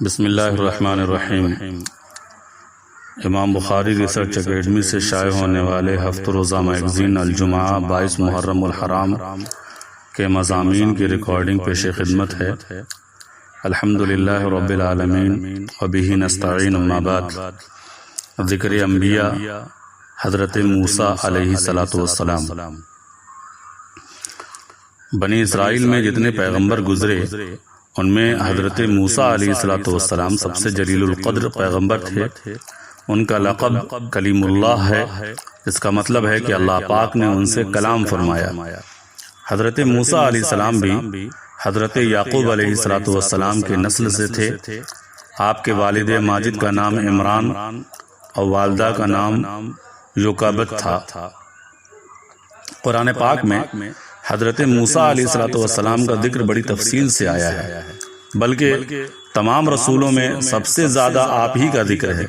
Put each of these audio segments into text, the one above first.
بسم اللہ الرحمن الرحیم۔ امام بخاری ریسرچ اکیڈمی سے شائع ہونے والے ہفتہ روزہ میگزین الجمعہ 22 محرم الحرام کے مضامین کی ریکارڈنگ پیش خدمت ہے۔ الحمدللہ رب العالمین وبہ نستعین، اما بعد۔ ذکر انبیاء حضرت موسیٰ علیہ السلام۔ بنی اسرائیل میں جتنے پیغمبر گزرے ان میں حضرت موسیٰ علیہ السلام سب سے جلیل القدر پیغمبر تھے۔ ان کا لقب کلیم اللہ ہے، اس کا مطلب ہے کہ اللہ پاک نے ان سے کلام فرمایا۔ حضرت موسیٰ علیہ السلام بھی حضرت یعقوب علیہ السلام کے نسل سے تھے۔ آپ کے والد ماجد کا نام عمران اور والدہ کا نام یوکابت تھا۔ قرآن پاک میں حضرت موسیٰ علیہ السلام کا ذکر بڑی تفصیل سے آیا ہے، بلکہ تمام رسولوں میں سب سے زیادہ آپ ہی کا ذکر ہے۔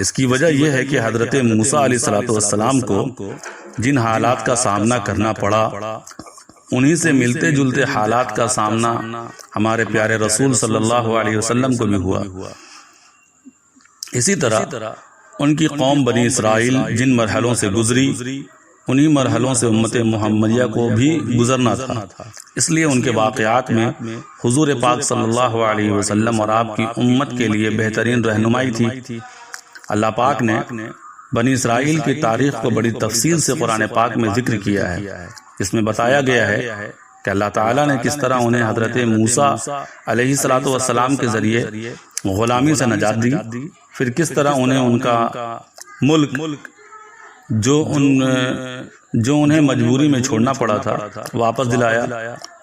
اس کی وجہ یہ ہے کہ حضرت موسیٰ علیہ السلام کو جن حالات کا سامنا کرنا پڑا، انہی سے ملتے جلتے حالات کا سامنا ہمارے پیارے رسول صلی اللہ علیہ وسلم کو بھی ہوا۔ اسی طرح ان کی قوم بنی اسرائیل جن مرحلوں سے گزری، انہی مرحلوں سے امت محمدیہ کو بھی گزرنا تھا۔ اس لیے ان کے واقعات میں حضور پاک صلی اللہ علیہ وسلم اور آپ کی امت کے لیے بہترین رہنمائی تھی۔ اللہ پاک نے بنی اسرائیل کی تاریخ کو بڑی تفصیل سے قرآن پاک میں ذکر کیا ہے۔ اس میں بتایا گیا ہے کہ اللہ تعالیٰ نے کس طرح انہیں حضرت موسیٰ علیہ السلام کے ذریعے غلامی سے نجات دی، پھر کس طرح انہیں ان کا ملک جو انہیں مجبوری میں چھوڑنا پڑا تھا واپس دلایا،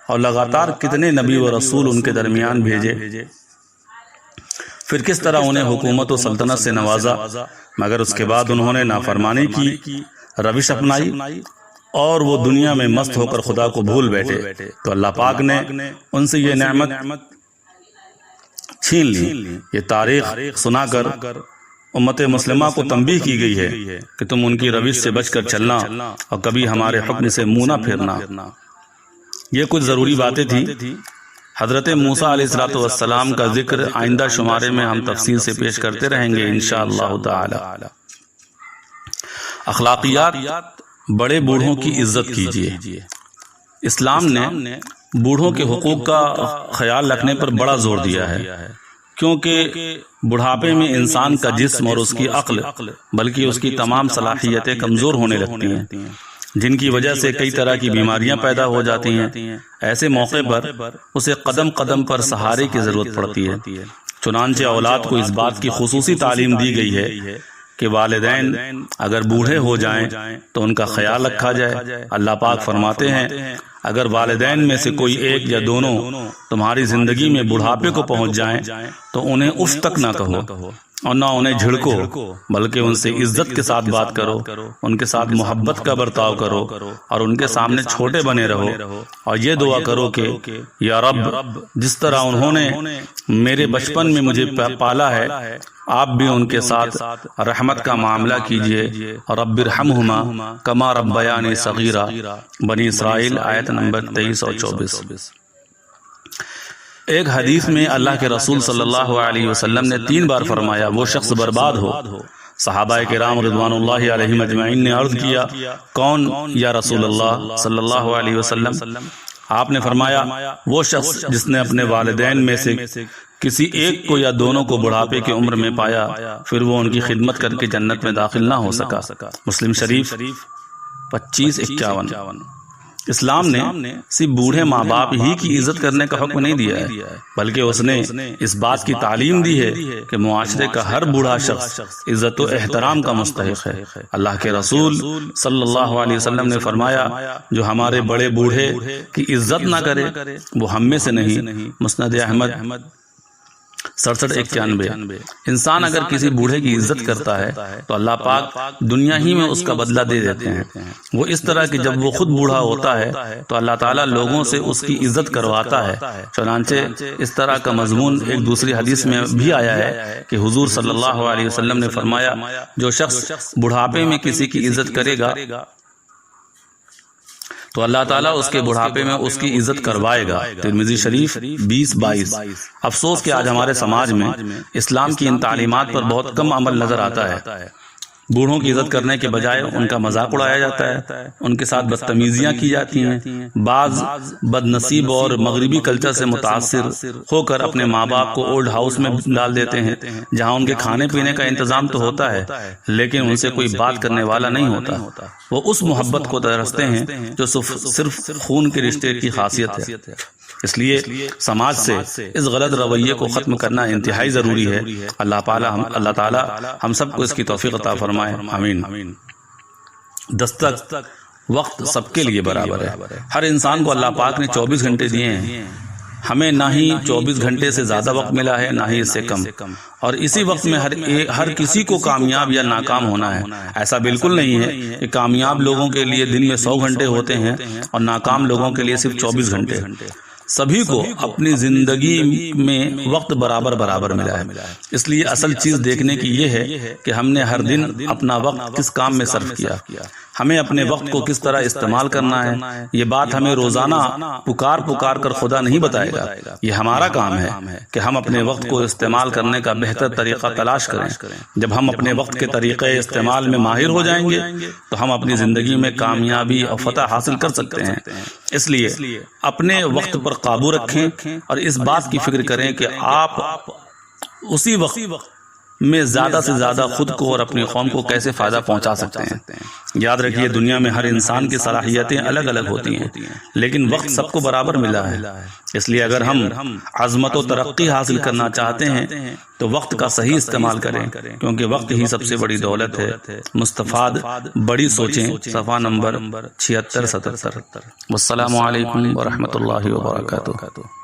اور لگاتار کتنے نبی و رسول ان کے درمیان بھیجے، پھر کس طرح انہیں حکومت و سلطنت سے نوازا، مگر اس کے بعد انہوں نے نافرمانی کی روش اپنائی اور وہ دنیا میں مست ہو کر خدا کو بھول بیٹھے، تو اللہ پاک نے ان سے یہ نعمت چھین لی۔ یہ تاریخ سنا کر امت مسلمہ کو تنبیہ کی گئی ہے کہ تم ان کی روش سے بچ کر چلنا اور کبھی ہمارے حکم سے منہ نہ پھیرنا۔ یہ کچھ ضروری باتیں تھیں۔ حضرت موسیٰ علیہ السلام کا ذکر آئندہ شمارے میں ہم تفصیل سے پیش کرتے رہیں گے انشاءاللہ تعالی۔ اخلاقیات، بڑے بوڑھوں کی عزت کیجیے۔ اسلام نے بوڑھوں کے حقوق کا خیال رکھنے پر بڑا زور دیا ہے، کیونکہ بڑھاپے میں انسان کا جسم اور اس کی عقل بلکہ اس کی تمام صلاحیتیں کمزور ہونے لگتی ہیں، جن کی وجہ سے کئی طرح کی بیماریاں پیدا ہو جاتی ہیں۔ ایسے موقع پر اسے قدم قدم پر سہارے کی ضرورت پڑتی ہے۔ چنانچہ اولاد کو اس بات کی خصوصی تعلیم دی گئی ہے کہ والدین اگر بوڑھے ہو جائیں تو ان کا خیال رکھا جائے۔ اللہ پاک فرماتے ہیں اگر والدین میں سے کوئی ایک یا دونوں تمہاری زندگی میں بڑھاپے کو پہنچ جائیں تو انہیں اف تک نہ کہو اور نہ انہیں جھڑکو، بلکہ ان سے عزت کے ساتھ بات کرو، ان کے ساتھ محبت کا برتاؤ کرو اور ان کے سامنے چھوٹے بنے رہو، اور یہ دعا کرو کہ یا رب، جس طرح انہوں نے میرے بچپن میں مجھے پالا ہے، آپ بھی ان کے ساتھ رحمت کا معاملہ کیجئے، رب ارحمہما کما ربیانی صغیرا۔ بنی اسرائیل آیت نمبر 23 اور 24۔ ایک حدیث میں اللہ کے رسول صلی اللہ علیہ وسلم نے 3 بار فرمایا وہ شخص برباد ہو۔ صحابہ کرام رضوان اللہ علیہم اجمعین نے عرض کیا کون یا رسول اللہ صلی اللہ علیہ وسلم؟ آپ نے فرمایا وہ شخص جس نے اپنے والدین میں سے کسی ایک کو یا دونوں کو بڑھاپے کی عمر میں پایا، پھر وہ ان کی خدمت کر کے جنت میں داخل نہ ہو سکا۔ مسلم شریف 2551۔ اسلام نے صرف بوڑھے ماں باپ ہی کی عزت کرنے کا حکم نہیں دیا ہے، بلکہ اس نے اس بات کی تعلیم دی ہے کہ معاشرے کا ہر بوڑھا شخص عزت و احترام کا مستحق ہے۔ اللہ کے رسول صلی اللہ علیہ وسلم نے فرمایا جو ہمارے بڑے بوڑھے کی عزت نہ کرے وہ ہم میں سے نہیں۔ مسند احمد 6791۔ انسان اگر کسی بوڑھے کی عزت کرتا ہے تو اللہ پاک دنیا ہی میں اس کا بدلہ دے دیتے ہیں۔ وہ اس طرح کہ جب وہ خود بوڑھا ہوتا ہے تو اللہ تعالیٰ لوگوں سے اس کی عزت کرواتا ہے۔ چنانچہ اس طرح کا مضمون ایک دوسری حدیث میں بھی آیا ہے کہ حضور صلی اللہ علیہ وسلم نے فرمایا جو شخص بڑھاپے میں کسی کی عزت کرے گا تو اللہ تعالیٰ اس کے بڑھاپے میں اس کی عزت کروائے گا۔ ترمذی شریف 20-22۔ افسوس کہ آج ہمارے سماج میں اسلام کی ان تعلیمات پر بہت کم عمل نظر آتا ہے۔ بوڑھوں کی عزت کرنے کے بجائے ان کا مذاق اڑایا جاتا ہے، ان کے ساتھ بدتمیزیاں کی جاتی ہیں۔ بعض بد نصیب اور مغربی کلچر سے متاثر ہو کر اپنے ماں باپ کو اولڈ ہاؤس میں ڈال دیتے ہیں، جہاں ان کے کھانے پینے کا انتظام تو ہوتا ہے لیکن ان سے کوئی بات کرنے والا نہیں ہوتا۔ وہ اس محبت کو ترستے ہیں جو صرف خون کے رشتے کی خاصیت ہے۔ اس لیے سماج سے اس غلط رویے کو ختم کرنا انتہائی ضروری ہے۔ اللہ تعالیٰ ہم سب کو اس کی توفیق عطا فرمائے، آمین۔ دستک وقت سب کے لیے برابر ہے۔ ہر انسان کو اللہ پاک نے 24 گھنٹے دیے ہیں، ہمیں نہ ہی 24 گھنٹے سے زیادہ وقت ملا ہے نہ ہی اس سے کم، اور اسی وقت میں ہر کسی کو کامیاب یا ناکام ہونا ہے۔ ایسا بالکل نہیں ہے کہ کامیاب لوگوں کے لیے دن میں 100 گھنٹے ہوتے ہیں اور ناکام لوگوں کے لیے صرف 24 گھنٹے۔ سبھی کو اپنی زندگی میں وقت برابر ملا ہے۔ اس لیے اصل چیز دیکھنے کی یہ ہے کہ ہم نے ہر دن اپنا وقت کس کام میں صرف کیا، ہمیں اپنے وقت کو کس طرح استعمال کرنا ہے۔ یہ بات ہمیں روزانہ پکار کر خدا نہیں بتائے گا، یہ ہمارا کام ہے کہ ہم اپنے وقت کو استعمال کرنے کا بہتر طریقہ تلاش کریں۔ جب ہم اپنے وقت کے طریقے استعمال میں ماہر ہو جائیں گے تو ہم اپنی زندگی میں کامیابی اور فتح حاصل کر سکتے ہیں۔ اس لیے اپنے وقت پر قابو رکھیں اور اس بات کی فکر کریں کہ آپ اسی وقت میں زیادہ سے زیادہ خود کو اور اپنی قوم کو کیسے فائدہ پہنچا سکتے ہیں۔ یاد رکھیے، دنیا میں ہر انسان کی صلاحیتیں الگ الگ ہوتی ہیں لیکن وقت سب کو برابر ملا ہے۔ اس لیے اگر ہم عظمت و ترقی حاصل کرنا چاہتے ہیں تو وقت کا صحیح استعمال کریں، کیونکہ وقت ہی سب سے بڑی دولت ہے۔ مستفاد بڑی سوچیں، صفحہ نمبر 76-77۔ والسلام علیکم ورحمۃ اللہ وبرکاتہ۔